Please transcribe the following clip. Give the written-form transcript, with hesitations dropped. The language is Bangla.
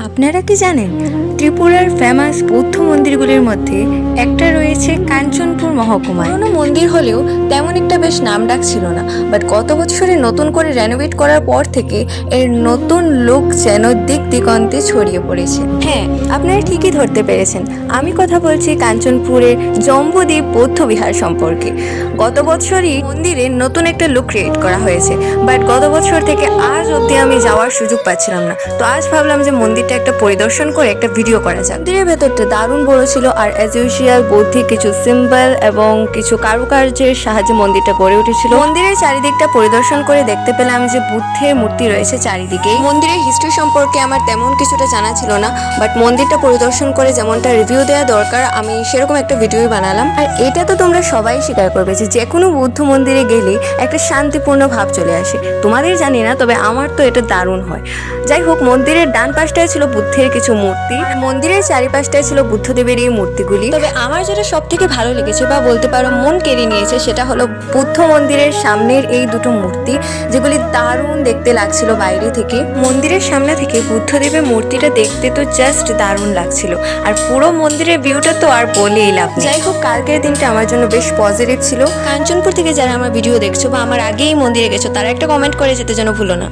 আপনারা কি জানেন ত্রিপুরার ফেমাস বৌদ্ধ মন্দিরগুলির মধ্যে একটা রয়েছে কাঞ্চনপুর মহকুমায়। পুরনো মন্দির হলেও তেমন একটা বেশ নামডাক ছিল না, বাট গত বছরে নতুন করে রেনোভেট করার পর থেকে এর নতুন লুক যেন দিক দিগন্তে ছড়িয়ে পড়েছে। হ্যাঁ, আপনারা ঠিকই ধরতে পেরেছেন, আমি কথা বলছি কাঞ্চনপুরের জম্বুদ্বীপ বৌদ্ধ বিহার সম্পর্কে। গত বছরই মন্দিরে নতুন একটা লুক ক্রিয়েট করা হয়েছে, বাট গত বছর থেকে আজ অবধি আমি যাওয়ার সুযোগ পাচ্ছিলাম না। তো আজ ভাবলাম যে মন্দিরটা একটা পরিদর্শন করে একটা ভিডিও করা যাক। মন্দিরের ভেতরটা দারুণ বড় ছিল, আর অ্যাজ ইউজুয়াল বৌদ্ধিক কিছু সিম্বল এবং কিছু কারুকার্যের সাহায্যে মন্দিরটা গড়ে উঠেছিল। মন্দিরের চারিদিকটা পরিদর্শন করে দেখতে পেলাম যে বুদ্ধের মূর্তি রয়েছে চারিদিকে। মন্দিরের হিস্ট্রি সম্পর্কে আমার তেমন কিছুটা জানা ছিল না, বাট মন্দিরটা পরিদর্শন করে যেমনটা রিভিউ দেওয়া দরকার আমি সেরকম একটা ভিডিওই বানালাম। আর এটা তো তোমরা সবাই স্বীকার করবে যে কোনো বৌদ্ধ মন্দিরে গেলে একটা শান্তিপূর্ণ ভাব চলে আসে। তোমাদের জানি না, তবে আমার তো এটা দারুণ হয়। যাই হোক, মন্দিরের ডান পাশটায় ছিল বুদ্ধের কিছু মূর্তি, আর মন্দিরের চারিপাশটায় ছিল বুদ্ধদেবের এই মূর্তিগুলি। তবে আমার যেটা সব থেকে ভালো লেগেছে বা বলতে পারো মন কেড়ে নিয়েছে, সেটা হলো বুদ্ধ মন্দিরের সামনের এই দুটো মূর্তি, যেগুলি দারুণ দেখতে লাগছিল বাইরে থেকে। মন্দিরের সামনে থেকে বুদ্ধদেবের মূর্তিটা দেখতে তো জাস্ট দারুণ লাগছিল, আর পুরো মন্দিরের ভিউটা তো আর বলেই লাভ নেই। যাই হোক, কালকের দিনটা আমার জন্য বেশ পজিটিভ ছিল। কাঞ্চনপুর থেকে যারা আমার ভিডিও দেখছো বা আমার আগেই মন্দিরে গেছো, তারা একটা কমেন্ট করে যেতে যেন ভুলো না।